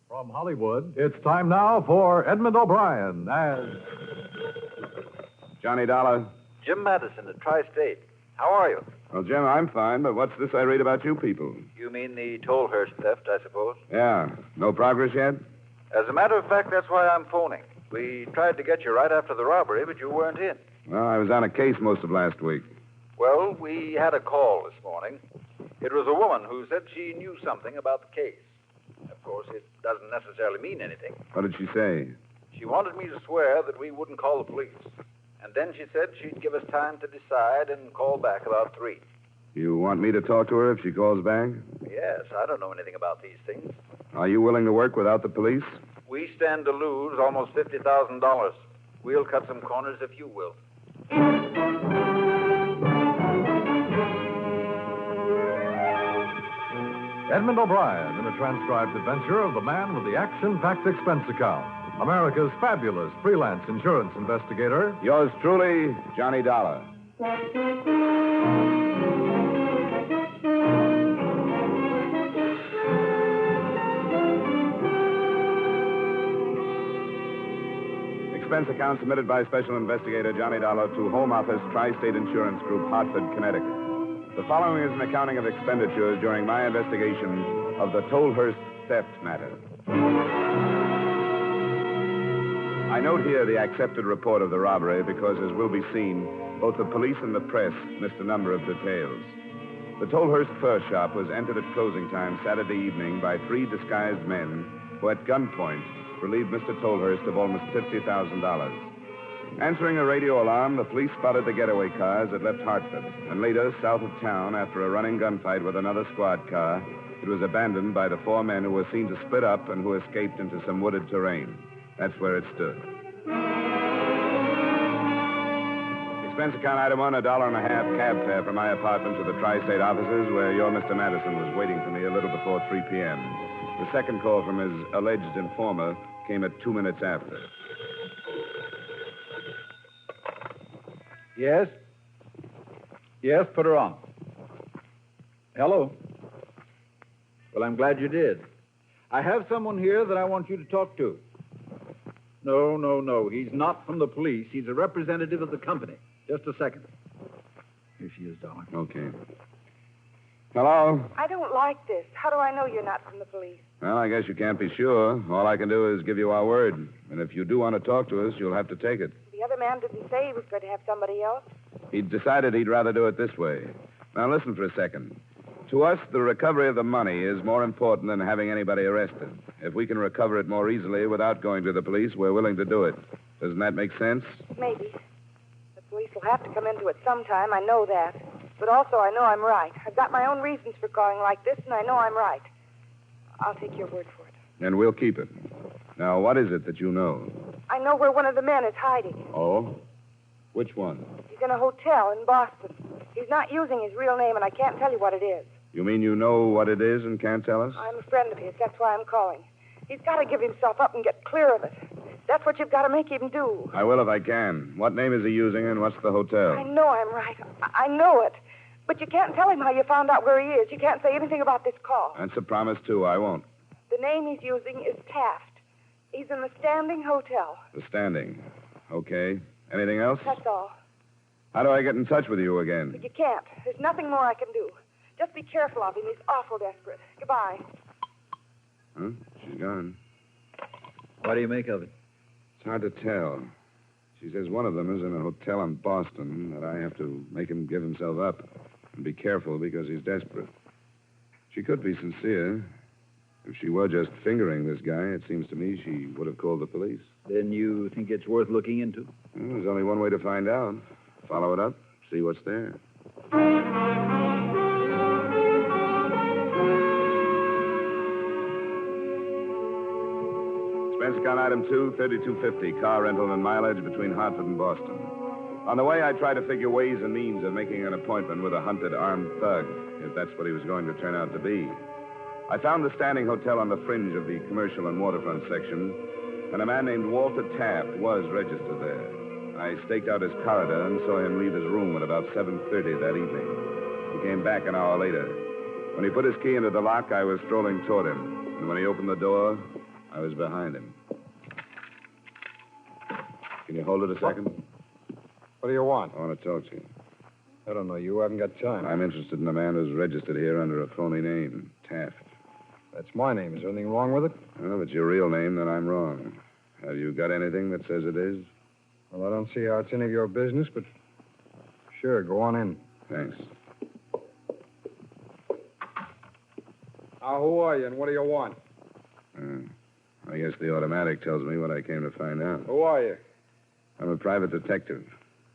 From Hollywood, it's time now for Edmund O'Brien as... Johnny Dollar. Jim Madison at Tri-State. How are you? Well, Jim, I'm fine, but what's this I read about you people? You mean the Tolhurst theft, I suppose? Yeah. No progress yet? As a matter of fact, that's why I'm phoning. We tried to get you right after the robbery, but you weren't in. Well, I was on a case most of last week. Well, we had a call this morning. It was a woman who said she knew something about the case. Of course, it doesn't necessarily mean anything. What did she say? She wanted me to swear that we wouldn't call the police. And then she said she'd give us time to decide and call back about 3. You want me to talk to her if she calls back? Yes, I don't know anything about these things. Are you willing to work without the police? We stand to lose almost $50,000. We'll cut some corners if you will. Edmund O'Brien in a transcribed adventure of the man with the action-packed expense account. America's fabulous freelance insurance investigator. Yours truly, Johnny Dollar. Expense account submitted by Special Investigator Johnny Dollar to Home Office Tri-State Insurance Group, Hartford, Connecticut. The following is an accounting of expenditures during my investigation of the Tolhurst theft matter. I note here the accepted report of the robbery because, as will be seen, both the police and the press missed a number of details. The Tolhurst fur shop was entered at closing time Saturday evening by 3 disguised men who, at gunpoint, relieved Mr. Tolhurst of almost $50,000. Answering a radio alarm, the police spotted the getaway cars that left Hartford, and later, south of town, after a running gunfight with another squad car, it was abandoned by the 4 men who were seen to split up and who escaped into some wooded terrain. That's where it stood. Expense account item 1, $1.50 cab fare from my apartment to the Tri-State offices where your Mr. Madison was waiting for me a little before 3 p.m. The second call from his alleged informer came at 2 minutes after. Yes? Yes, put her on. Hello? Well, I'm glad you did. I have someone here that I want you to talk to. No. He's not from the police. He's a representative of the company. Just a second. Here she is, darling. Okay. Hello? I don't like this. How do I know you're not from the police? Well, I guess you can't be sure. All I can do is give you our word. And if you do want to talk to us, you'll have to take it. The other man didn't say he was going to have somebody else. He decided he'd rather do it this way. Now, listen for a second. To us, the recovery of the money is more important than having anybody arrested. If we can recover it more easily without going to the police, we're willing to do it. Doesn't that make sense? Maybe. The police will have to come into it sometime. I know that. But also, I know I'm right. I've got my own reasons for going like this, and I know I'm right. I'll take your word for it. And we'll keep it. Now, what is it that you know? I know where one of the men is hiding. Oh? Which one? He's in a hotel in Boston. He's not using his real name, and I can't tell you what it is. You mean you know what it is and can't tell us? I'm a friend of his. That's why I'm calling. He's got to give himself up and get clear of it. That's what you've got to make him do. I will if I can. What name is he using and what's the hotel? I know I'm right. I know it. But you can't tell him how you found out where he is. You can't say anything about this call. That's a promise, too. I won't. The name he's using is Taft. He's in the Standing Hotel. The Standing. Okay. Anything else? That's all. How do I get in touch with you again? But you can't. There's nothing more I can do. Just be careful of him. He's awful desperate. Goodbye. Huh? She's gone. What do you make of it? It's hard to tell. She says one of them is in a hotel in Boston, that I have to make him give himself up and be careful because he's desperate. She could be sincere. If she were just fingering this guy, it seems to me she would have called the police. Then you think it's worth looking into? Well, there's only one way to find out. Follow it up, see what's there. Expense account item 2, $32.50, car rental and mileage between Hartford and Boston. On the way, I tried to figure ways and means of making an appointment with a hunted armed thug, if that's what he was going to turn out to be. I found the Standing Hotel on the fringe of the commercial and waterfront section, and a man named Walter Taft was registered there. I staked out his corridor and saw him leave his room at about 7:30 that evening. He came back an hour later. When he put his key into the lock, I was strolling toward him. And when he opened the door, I was behind him. Can you hold it a second? What do you want? I want to talk to you. I don't know. You haven't got time. I'm interested in a man who's registered here under a phony name, Taft. That's my name. Is there anything wrong with it? Well, if it's your real name, then I'm wrong. Have you got anything that says it is? Well, I don't see how it's any of your business, but sure, go on in. Thanks. Now, who are you and what do you want? I guess the automatic tells me what I came to find out. Who are you? I'm a private detective.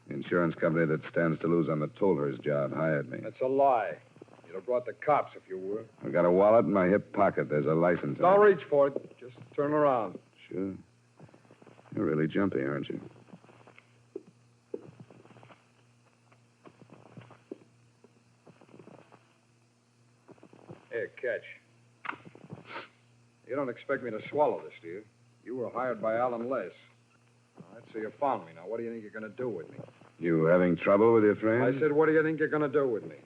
The insurance company that stands to lose on the Tolhurst job hired me. That's a lie. You'd have brought the cops if you were. I've got a wallet in my hip pocket. There's a license. Don't reach for it. Just turn around. Sure. You're really jumpy, aren't you? Here, catch. You don't expect me to swallow this, do you? You were hired by Alan Les. All right, so you found me. Now, what do you think you're going to do with me? You having trouble with your friend? I said, what do you think you're going to do with me?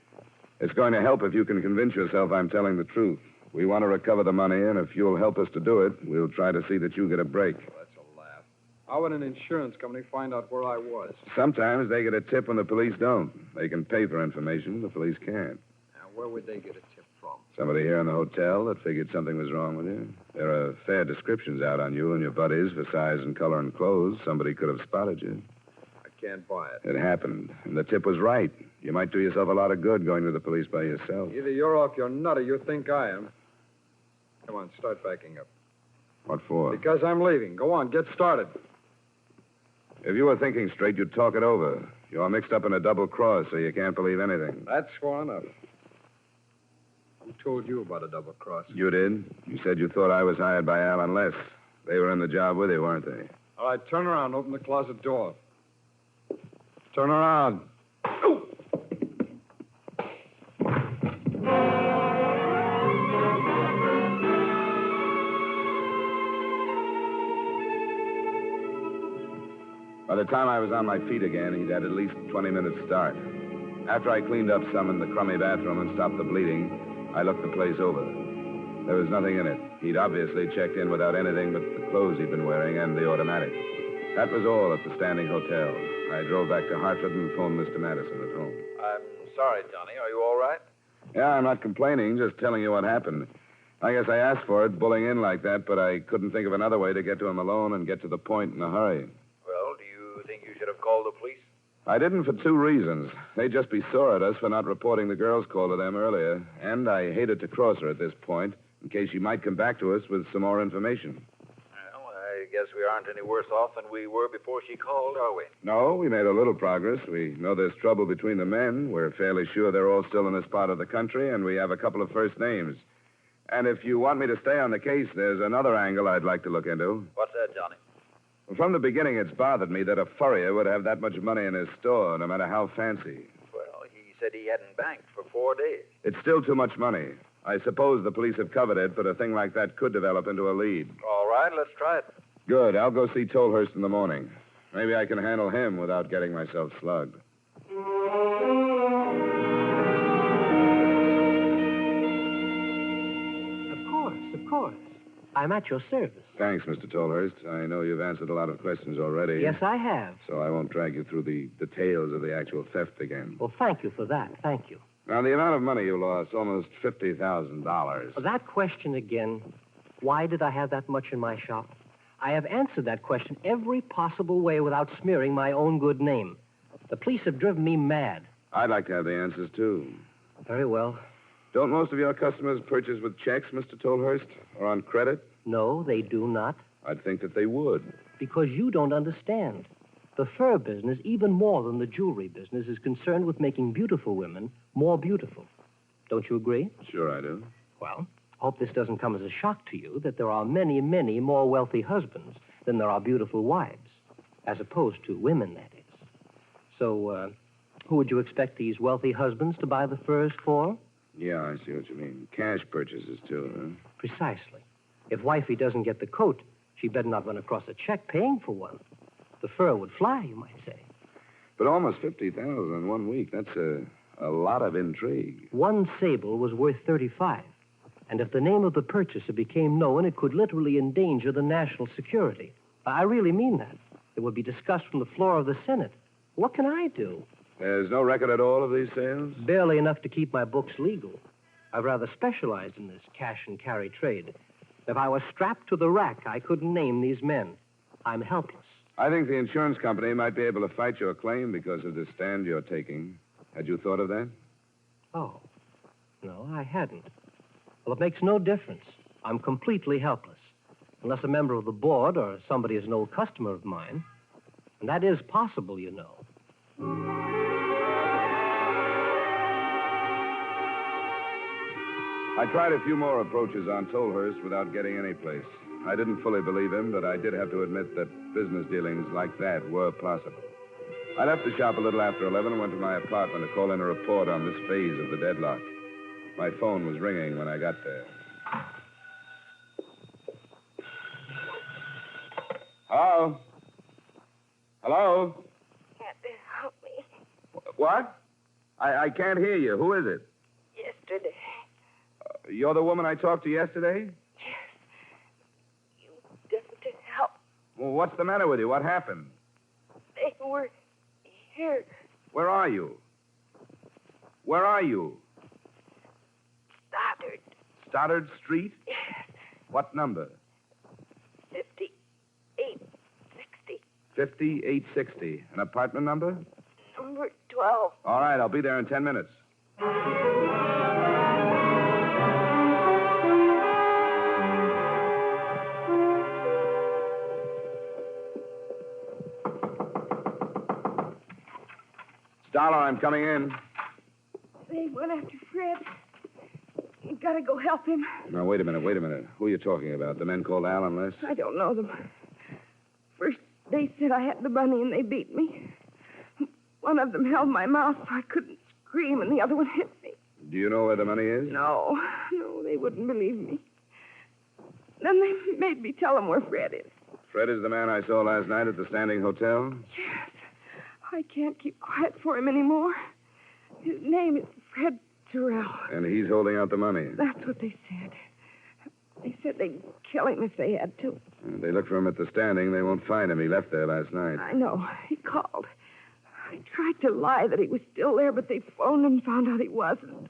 It's going to help if you can convince yourself I'm telling the truth. We want to recover the money, and if you'll help us to do it, we'll try to see that you get a break. Well, that's a laugh. How would an insurance company find out where I was? Sometimes they get a tip when the police don't. They can pay for information. The police can't. Now, where would they get a tip from? Somebody here in the hotel that figured something was wrong with you. There are fair descriptions out on you and your buddies for size and color and clothes. Somebody could have spotted you. I can't buy it. It happened, and the tip was right. You might do yourself a lot of good going to the police by yourself. Either you're off your nut or you think I am. Come on, start backing up. What for? Because I'm leaving. Go on, get started. If you were thinking straight, you'd talk it over. You're mixed up in a double cross, so you can't believe anything. That's far enough. Who told you about a double cross? You did. You said you thought I was hired by Alan Les. They were in the job with you, weren't they? All right, turn around. Open the closet door. Turn around. By the time I was on my feet again, he'd had at least 20 minutes start. After I cleaned up some in the crummy bathroom and stopped the bleeding, I looked the place over. There was nothing in it. He'd obviously checked in without anything but the clothes he'd been wearing and the automatic. That was all at the Standing Hotel. I drove back to Hartford and phoned Mr. Madison at home. I'm sorry, Johnny. Are you all right? Yeah, I'm not complaining, just telling you what happened. I guess I asked for it, bullying in like that, but I couldn't think of another way to get to him alone and get to the point in a hurry. Well, do you think you should have called the police? I didn't for two reasons. They'd just be sore at us for not reporting the girl's call to them earlier, and I hated to cross her at this point in case she might come back to us with some more information. Well, I guess we aren't any worse off than we were before she called, are we? No, we made a little progress. We know there's trouble between the men. We're fairly sure they're all still in this part of the country, and we have a couple of first names. And if you want me to stay on the case, there's another angle I'd like to look into. What's that, Johnny? From the beginning, it's bothered me that a furrier would have that much money in his store, no matter how fancy. Well, he said he hadn't banked for 4 days. It's still too much money. I suppose the police have covered it, but a thing like that could develop into a lead. All right, let's try it. Good. I'll go see Tolhurst in the morning. Maybe I can handle him without getting myself slugged. Of course. I'm at your service. Thanks, Mr. Tolhurst. I know you've answered a lot of questions already. Yes, I have. So I won't drag you through the details of the actual theft again. Well, thank you for that. Thank you. Now, the amount of money you lost, almost $50,000. That question again, why did I have that much in my shop? I have answered that question every possible way without smearing my own good name. The police have driven me mad. I'd like to have the answers, too. Very well. Don't most of your customers purchase with checks, Mr. Tolhurst, or on credit? No, they do not. I'd think that they would. Because you don't understand. The fur business, even more than the jewelry business, is concerned with making beautiful women more beautiful. Don't you agree? Sure I do. Well, I hope this doesn't come as a shock to you that there are many, many more wealthy husbands than there are beautiful wives, as opposed to women, that is. So, who would you expect these wealthy husbands to buy the furs for? Yeah, I see what you mean. Cash purchases, too, huh? Precisely. If wifey doesn't get the coat, she better not run across a check paying for one. The fur would fly, you might say. But almost $50,000 in 1 week, that's a lot of intrigue. One sable was worth 35. And if the name of the purchaser became known, it could literally endanger the national security. I really mean that. It would be discussed from the floor of the Senate. What can I do? There's no record at all of these sales? Barely enough to keep my books legal. I've rather specialized in this cash and carry trade. If I was strapped to the rack, I couldn't name these men. I'm helpless. I think the insurance company might be able to fight your claim because of the stand you're taking. Had you thought of that? Oh, no, I hadn't. Well, it makes no difference. I'm completely helpless. Unless a member of the board or somebody is an old customer of mine. And that is possible, you know. I tried a few more approaches on Tolhurst without getting any place. I didn't fully believe him, but I did have to admit that business dealings like that were possible. I left the shop a little after 11 and went to my apartment to call in a report on this phase of the deadlock. My phone was ringing when I got there. Hello? Hello? Can't they help me? What? I can't hear you. Who is it? Yesterday. You're the woman I talked to yesterday? Yes. You just to help. Well, what's the matter with you? What happened? They were here. Where are you? Where are you? Stoddard. Stoddard Street? Yes. What number? 5860. 5860. An apartment number? Number 12. All right, I'll be there in 10 minutes. Dollar, I'm coming in. They went after Fred. You gotta go help him. Now, wait a minute. Who are you talking about? The men called Allen Les? I don't know them. First, they said I had the money and they beat me. One of them held my mouth so I couldn't scream, and the other one hit me. Do you know where the money is? No, they wouldn't believe me. Then they made me tell them where Fred is. Fred is the man I saw last night at the Standing Hotel? Yes. I can't keep quiet for him anymore. His name is Fred Terrell. And he's holding out the money. That's what they said. They said they'd kill him if they had to. If they look for him at the Standing, they won't find him. He left there last night. I know. He called. I tried to lie that he was still there, but they phoned and found out he wasn't.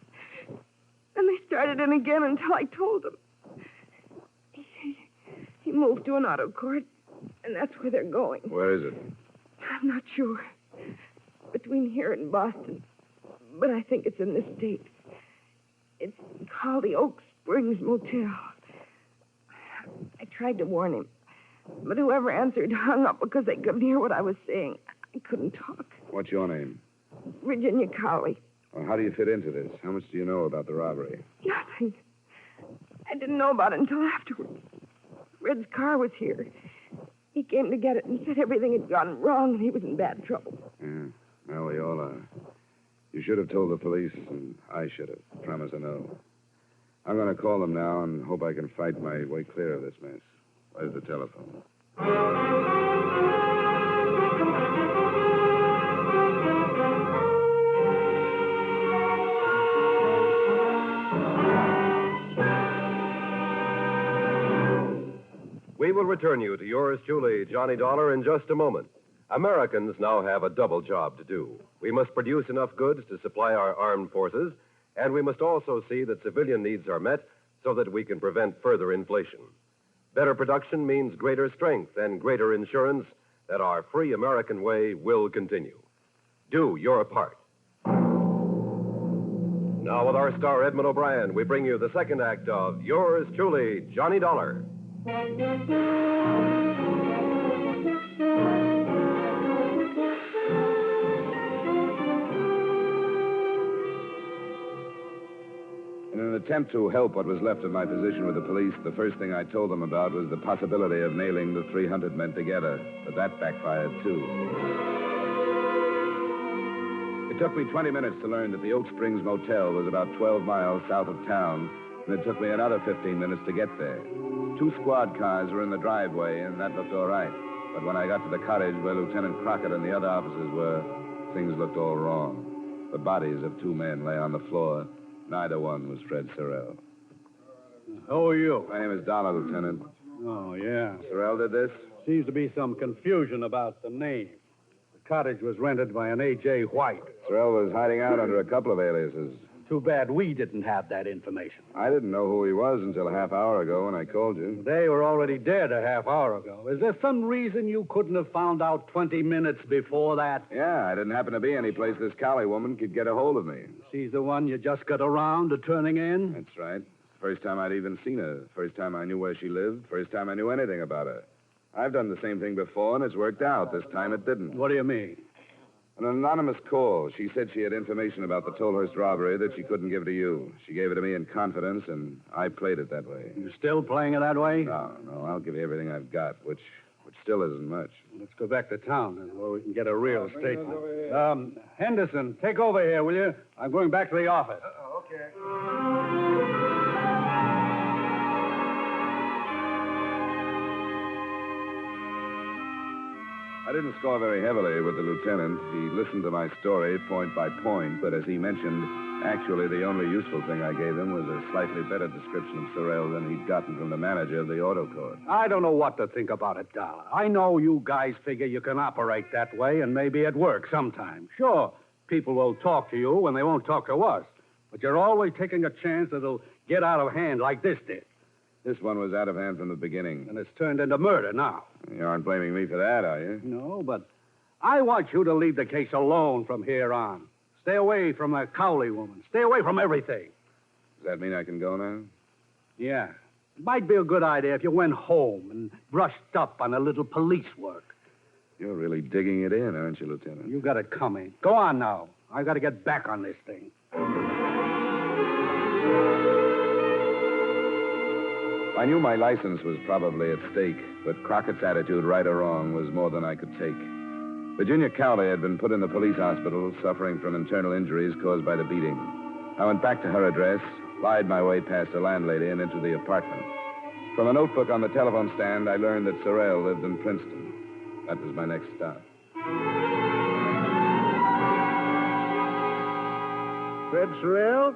Then they started in again until I told them. He moved to an auto court, and that's where they're going. Where is it? I'm not sure. Between here and Boston. But I think it's in the States. It's called the Oak Springs Motel. I tried to warn him. But whoever answered hung up because they couldn't hear what I was saying. I couldn't talk. What's your name? Virginia Cowley. Well, how do you fit into this? How much do you know about the robbery? Nothing. I didn't know about it until afterwards. Red's car was here. He came to get it and said everything had gone wrong and he was in bad trouble. Yeah. Well, we all are. You should have told the police, and I should have. Promise I know. I'm going to call them now and hope I can fight my way clear of this mess. Where's the telephone? We will return you to yours truly, Johnny Dollar, in just a moment. Americans now have a double job to do. We must produce enough goods to supply our armed forces, and we must also see that civilian needs are met so that we can prevent further inflation. Better production means greater strength and greater insurance that our free American way will continue. Do your part. Now, with our star, Edmund O'Brien, we bring you the second act of yours truly, Johnny Dollar. In an attempt to help what was left of my position with the police, the first thing I told them about was the possibility of nailing the 300 men together. But that backfired, too. It took me 20 minutes to learn that the Oak Springs Motel was about 12 miles south of town, and it took me another 15 minutes to get there. 2 squad cars were in the driveway, and that looked all right. But when I got to the cottage where Lieutenant Crockett and the other officers were, things looked all wrong. The bodies of 2 men lay on the floor. Neither one was Fred Sorrell. Who are you? My name is Dollar, Lieutenant. Oh, yeah. Sorrell did this? Seems to be some confusion about the name. The cottage was rented by an A.J. White. Sorrell was hiding out under a couple of aliases. Too bad we didn't have that information. I didn't know who he was until a half hour ago when I called you. They were already dead a half hour ago. Is there some reason you couldn't have found out 20 minutes before that? Yeah, I didn't happen to be any place this Cali woman could get a hold of me. She's the one you just got around to turning in? That's right. First time I'd even seen her. First time I knew where she lived. First time I knew anything about her. I've done the same thing before, and it's worked out. This time it didn't. What do you mean? An anonymous call. She said she had information about the Tolhurst robbery that she couldn't give to you. She gave it to me in confidence, and I played it that way. You still playing it that way? No, I'll give you everything I've got, which still isn't much. Let's go back to town, then, where we can get a real statement. Henderson, take over here, will you? I'm going back to the office. Okay. I didn't score very heavily with the lieutenant. He listened to my story point by point, but as he mentioned, actually the only useful thing I gave him was a slightly better description of Sorrell than he'd gotten from the manager of the auto court. I don't know what to think about it, Dollar. I know you guys figure you can operate that way, and maybe it works sometimes. Sure, people will talk to you when they won't talk to us. But you're always taking a chance that it'll get out of hand like this did. This one was out of hand from the beginning. And it's turned into murder now. You aren't blaming me for that, are you? No, but I want you to leave the case alone from here on. Stay away from the Cowley woman. Stay away from everything. Does that mean I can go now? Yeah. It might be a good idea if you went home and brushed up on a little police work. You're really digging it in, aren't you, Lieutenant? You got it coming. Go on now. I got to get back on this thing. I knew my license was probably at stake, but Crockett's attitude, right or wrong, was more than I could take. Virginia Cowley had been put in the police hospital, suffering from internal injuries caused by the beating. I went back to her address, lied my way past the landlady, and into the apartment. From a notebook on the telephone stand, I learned that Sorrell lived in Princeton. That was my next stop. Fred Sorrell?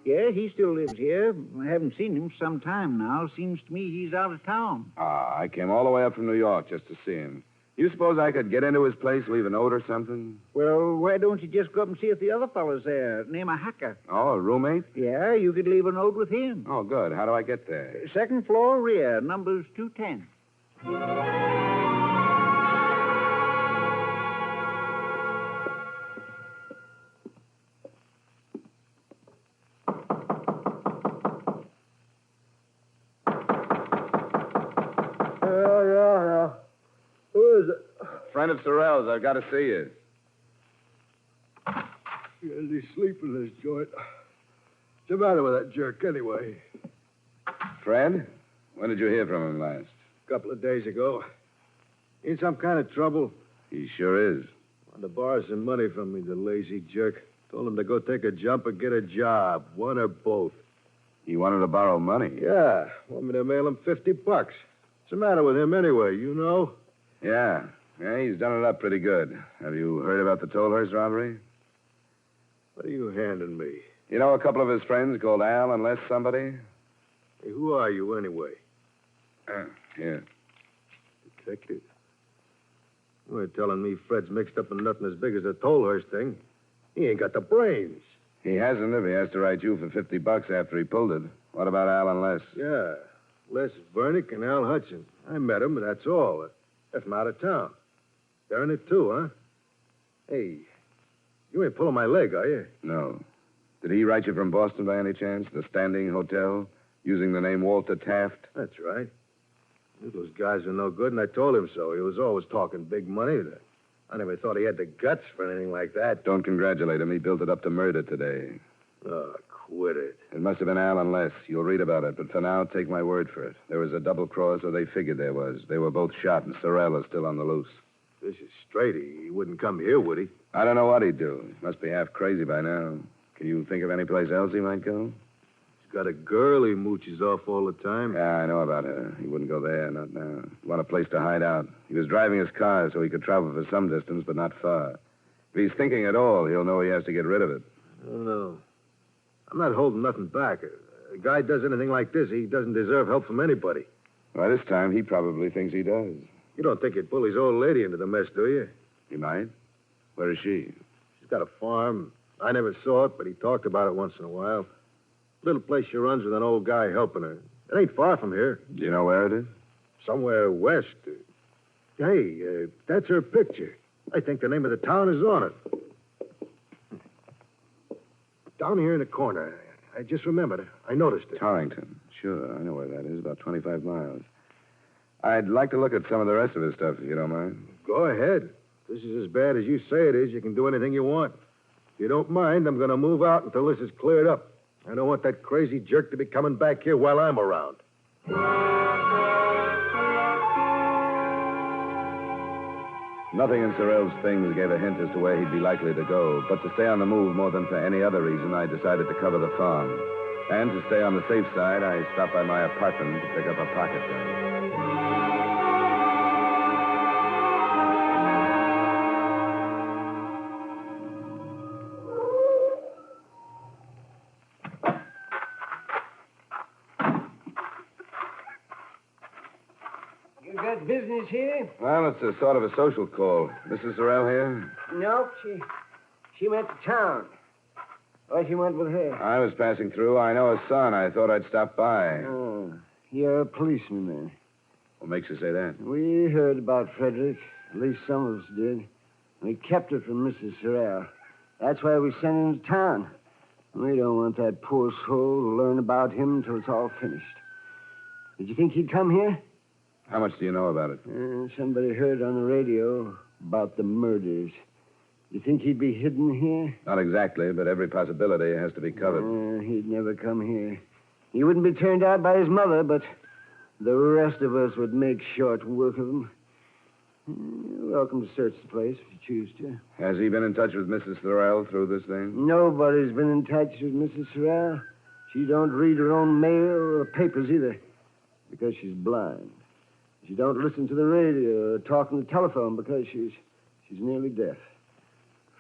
Yeah, he still lives here. I haven't seen him some time now. Seems to me he's out of town. I came all the way up from New York just to see him. You suppose I could get into his place, leave a note or something? Well, why don't you just go up and see if the other fellow's there? Name a Hacker. Oh, a roommate? Yeah, you could leave a note with him. Oh, good. How do I get there? Second floor, rear. Number's 210. Yeah. Who is it? Friend of Sorrell's. I've got to see you. He's sleeping in this joint. What's the matter with that jerk, anyway? Fred? When did you hear from him last? A couple of days ago. In some kind of trouble. He sure is. Wanted to borrow some money from me, the lazy jerk. Told him to go take a jump or get a job. One or both. He wanted to borrow money? Yeah. Want me to mail him $50. What's the matter with him, anyway? You know? Yeah, he's done it up pretty good. Have you heard about the Tolhurst robbery? What are you handing me? You know a couple of his friends called Al and Les somebody? Hey, who are you, anyway? Here. Detective? You ain't telling me Fred's mixed up in nothing as big as the Tolhurst thing. He ain't got the brains. He hasn't if he has to write you for $50 after he pulled it. What about Al and Les? Yeah. Les Vernick and Al Hudson. I met him, but that's all. They're from out of town. They're in it, too, huh? Hey, you ain't pulling my leg, are you? No. Did he write you from Boston by any chance? The Standing Hotel? Using the name Walter Taft? That's right. I knew those guys were no good, and I told him so. He was always talking big money. I never thought he had the guts for anything like that. Don't congratulate him. He built it up to murder today. Oh, quit it. It must have been Al and Les. You'll read about it, but for now, take my word for it. There was a double cross, or they figured there was. They were both shot, and Sorrell is still on the loose. This is straight. He wouldn't come here, would he? I don't know what he'd do. He must be half crazy by now. Can you think of any place else he might go? He's got a girl he mooches off all the time. Yeah, I know about her. He wouldn't go there, not now. He wanted a place to hide out. He was driving his car so he could travel for some distance, but not far. If he's thinking at all, he'll know he has to get rid of it. I don't know. I'm not holding nothing back. A guy does anything like this, he doesn't deserve help from anybody. By this time, he probably thinks he does. You don't think he'd pull his old lady into the mess, do you? He might. Where is she? She's got a farm. I never saw it, but he talked about it once in a while. Little place she runs with an old guy helping her. It ain't far from here. Do you know where it is? Somewhere west. Hey, that's her picture. I think the name of the town is on it. Down here in the corner. I just remembered it. I noticed it. Torrington. Sure, I know where that is. About 25 miles. I'd like to look at some of the rest of his stuff, if you don't mind. Go ahead. If this is as bad as you say it is, you can do anything you want. If you don't mind, I'm going to move out until this is cleared up. I don't want that crazy jerk to be coming back here while I'm around. Nothing in Sorrell's things gave a hint as to where he'd be likely to go, but to stay on the move more than for any other reason, I decided to cover the farm. And to stay on the safe side, I stopped by my apartment to pick up a pocket gun. You got business here? Well, it's a sort of a social call. Mrs. Sorrell here? No, she went to town. Why, she went with her. I was passing through. I know her son. I thought I'd stop by. Oh, you're a policeman, then. What makes you say that? We heard about Frederick. At least some of us did. We kept it from Mrs. Sorrell. That's why we sent him to town. We don't want that poor soul to learn about him until it's all finished. Did you think he'd come here? How much do you know about it? Somebody heard on the radio about the murders. You think he'd be hidden here? Not exactly, but every possibility has to be covered. He'd never come here. He wouldn't be turned out by his mother, but the rest of us would make short work of him. You're welcome to search the place if you choose to. Has he been in touch with Mrs. Sorrell through this thing? Nobody's been in touch with Mrs. Sorrell. She don't read her own mail or papers either, because she's blind. She don't listen to the radio or talk on the telephone because she's nearly deaf.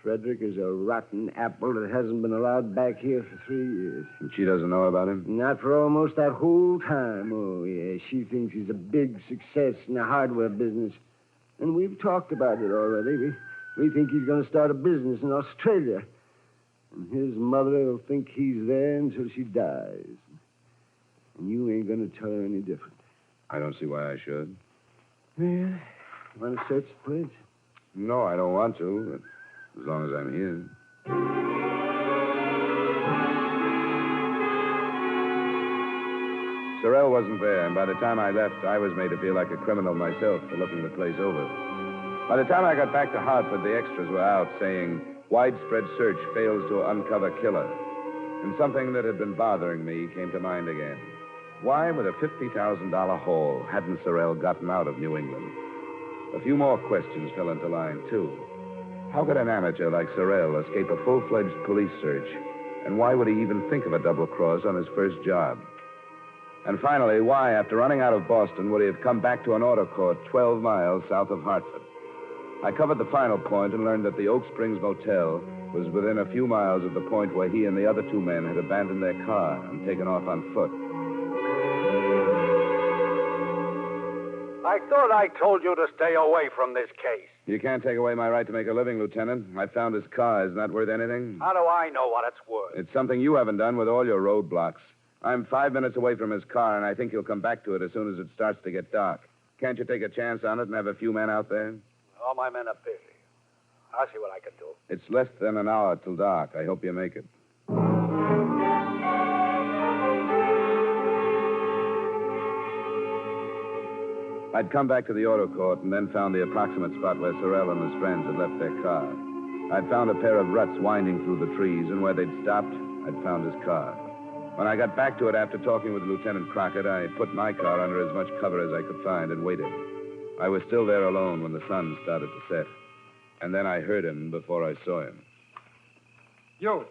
Frederick is a rotten apple that hasn't been allowed back here for 3 years. And she doesn't know about him? Not for almost that whole time. Oh, yeah. She thinks he's a big success in the hardware business. And we've talked about it already. We think he's going to start a business in Australia. And his mother will think he's there until she dies. And you ain't going to tell her any different. I don't see why I should. Yeah. Want to search the place? No, I don't want to, but as long as I'm here. Sorrell wasn't there, and by the time I left, I was made to feel like a criminal myself for looking the place over. By the time I got back to Hartford, the extras were out saying, widespread search fails to uncover killer. And something that had been bothering me came to mind again. Why, with a $50,000 haul, hadn't Sorrell gotten out of New England? A few more questions fell into line, too. How could an amateur like Sorrell escape a full-fledged police search? And why would he even think of a double cross on his first job? And finally, why, after running out of Boston, would he have come back to an auto court 12 miles south of Hartford? I covered the final point and learned that the Oak Springs Motel was within a few miles of the point where he and the other two men had abandoned their car and taken off on foot. I thought I told you to stay away from this case. You can't take away my right to make a living, Lieutenant. I found his car. Isn't that worth anything? How do I know what it's worth? It's something you haven't done with all your roadblocks. I'm 5 minutes away from his car, and I think he'll come back to it as soon as it starts to get dark. Can't you take a chance on it and have a few men out there? All my men are busy. I'll see what I can do. It's less than an hour till dark. I hope you make it. I'd come back to the auto court and then found the approximate spot where Sorrell and his friends had left their car. I'd found a pair of ruts winding through the trees, and where they'd stopped, I'd found his car. When I got back to it after talking with Lieutenant Crockett, I put my car under as much cover as I could find and waited. I was still there alone when the sun started to set. And then I heard him before I saw him. You.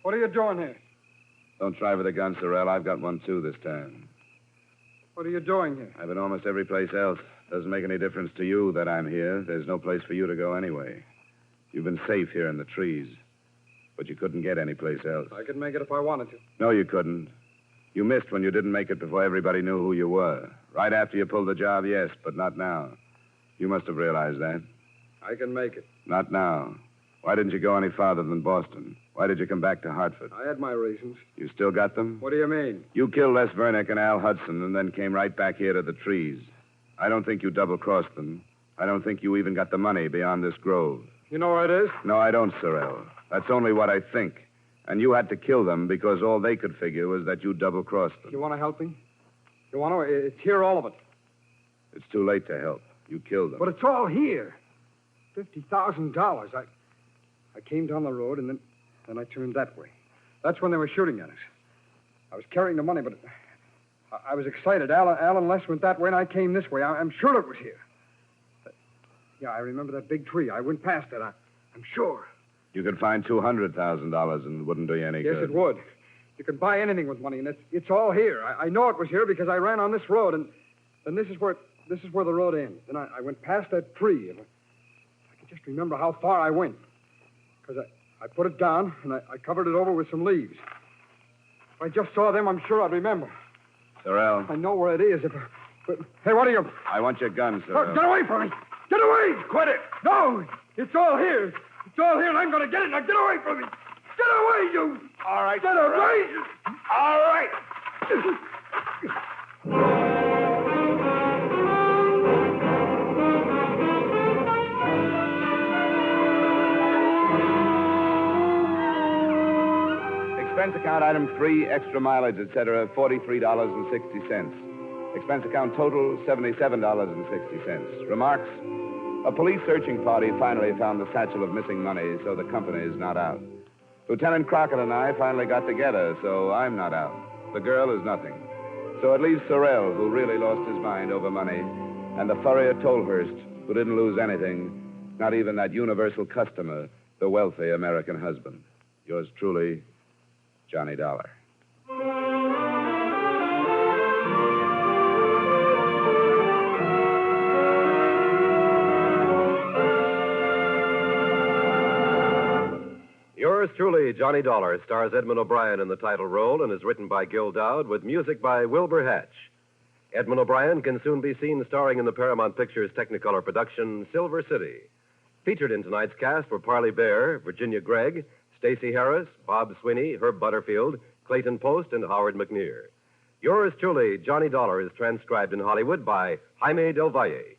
What are you doing here? Don't try with a gun, Sorrell. I've got one, too, this time. What are you doing here? I've been almost every place else. Doesn't make any difference to you that I'm here. There's no place for you to go anyway. You've been safe here in the trees. but you couldn't get anyplace else. I could make it if I wanted to. No, you couldn't. You missed when you didn't make it before everybody knew who you were. Right after you pulled the job, yes, but not now. You must have realized that. I can make it. Not now. Why didn't you go any farther than Boston? Why did you come back to Hartford? I had my reasons. You still got them? What do you mean? You killed Les Vernick and Al Hudson and then came right back here to the trees. I don't think you double-crossed them. I don't think you even got the money beyond this grove. You know where it is? No, I don't, Sorrell. That's only what I think. And you had to kill them because all they could figure was that you double-crossed them. You want to help me? You want to? It's here, all of it. It's too late to help. You killed them. But it's all here. $50,000. I came down the road, and then I turned that way. That's when they were shooting at us. I was carrying the money, but I was excited. Alan Les went that way, and I came this way. I'm sure it was here. Yeah, I remember that big tree. I went past it. I'm sure. You could find $200,000 and it wouldn't do you any good. Yes, it would. You can buy anything with money, and it's all here. I know it was here because I ran on this road, and this is where the road ends. Then I went past that tree, and I can just remember how far I went. Because I put it down, and I covered it over with some leaves. If I just saw them, I'm sure I'd remember. Sorrell. I know where it is. Hey, what are you... I want your gun, Sorrell. Get away from me! Get away! Quit it! No! It's all here. It's all here, and I'm going to get it. Now get away from me! Get away, you! All right, Get away! All right! Expense account item 3, extra mileage, etc., $43.60. Expense account total, $77.60. Remarks? A police searching party finally found the satchel of missing money, so the company is not out. Lieutenant Crockett and I finally got together, so I'm not out. The girl is nothing. So it leaves Sorrell, who really lost his mind over money, and the furrier Tolhurst, who didn't lose anything, not even that universal customer, the wealthy American husband. Yours truly, Johnny Dollar. Yours truly, Johnny Dollar, stars Edmund O'Brien in the title role and is written by Gil Dowd with music by Wilbur Hatch. Edmund O'Brien can soon be seen starring in the Paramount Pictures Technicolor production Silver City. Featured in tonight's cast were Parley Bear, Virginia Gregg, Stacey Harris, Bob Sweeney, Herb Butterfield, Clayton Post, and Howard McNear. Yours truly, Johnny Dollar, is transcribed in Hollywood by Jaime Del Valle.